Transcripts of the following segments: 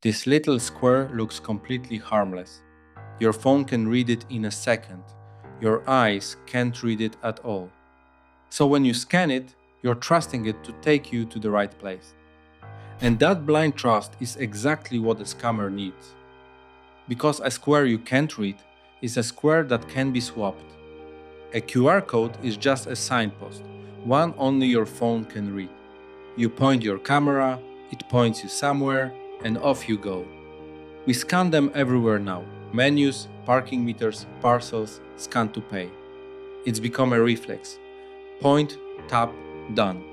This little square looks completely harmless. Your phone can read it in a second. Your eyes can't read it at all. So when you scan it, you're trusting it to take you to the right place. And that blind trust is exactly what a scammer needs. Because a square you can't read is a square that can be swapped. A QR code is just a signpost, one only your phone can read. You point your camera, it points you somewhere, and off you go. We scan them everywhere now: menus, parking meters, parcels, scan to pay. It's become a reflex. Point, tap, done.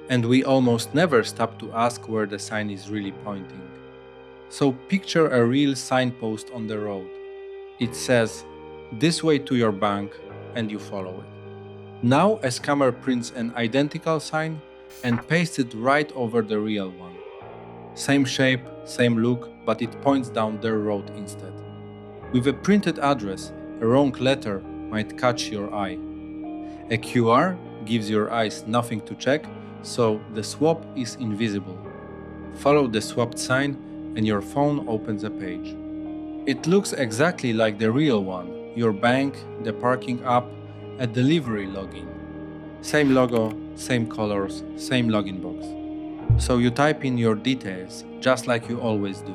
And we almost never stop to ask where the sign is really pointing. So picture a real signpost on the road. It says, "This way to your bank," and you follow it. Now a scammer prints an identical sign and pastes it right over the real one. Same shape, same look, but it points down their road instead. With a printed address, a wrong letter might catch your eye. A QR gives your eyes nothing to check, so the swap is invisible. Follow the swapped sign and your phone opens a page. It looks exactly like the real one: your bank, the parking app, a delivery login. Same logo, same colors, same login box. So you type in your details, just like you always do.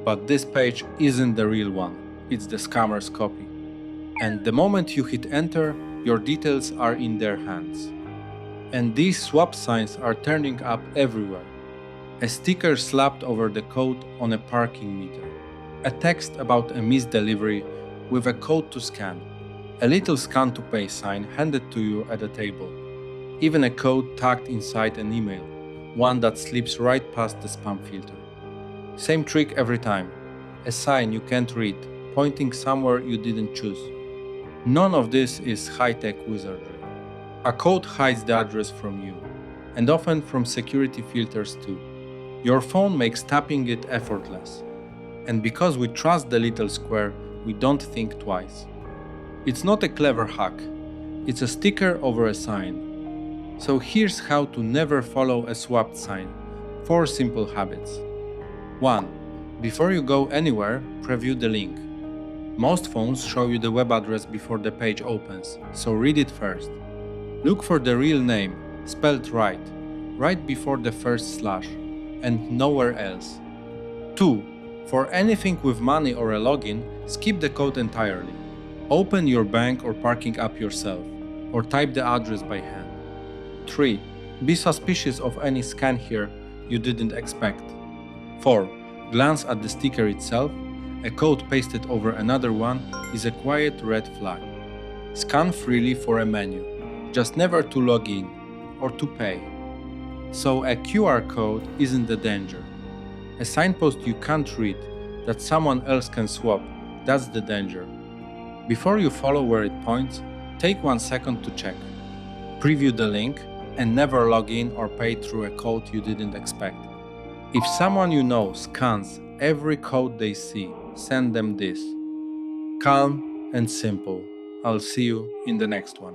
But this page isn't the real one, it's the scammer's copy. And the moment you hit enter, your details are in their hands. And these swap signs are turning up everywhere. A sticker slapped over the code on a parking meter. A text about a missed delivery with a code to scan. A little scan to pay sign handed to you at a table. Even a code tagged inside an email, one that slips right past the spam filter. Same trick every time. A sign you can't read, pointing somewhere you didn't choose. None of this is high-tech wizardry. A code hides the address from you, and often from security filters too. Your phone makes tapping it effortless. And because we trust the little square, we don't think twice. It's not a clever hack, it's a sticker over a sign. So here's how to never follow a swapped sign. 4 simple habits. 1. Before you go anywhere, preview the link. Most phones show you the web address before the page opens, so read it first. Look for the real name, spelled right before the first slash, and nowhere else. 2. For anything with money or a login, skip the code entirely. Open your bank or parking app yourself, or type the address by hand. 3. Be suspicious of any scan here you didn't expect. 4. Glance at the sticker itself. A code pasted over another one is a quiet red flag. Scan freely for a menu, just never to log in or to pay. So a QR code isn't the danger. A signpost you can't read that someone else can swap, that's the danger. Before you follow where it points, take 1 second to check. Preview the link and never log in or pay through a code you didn't expect. If someone you know scans every code they see, send them this. Calm and simple. I'll see you in the next one.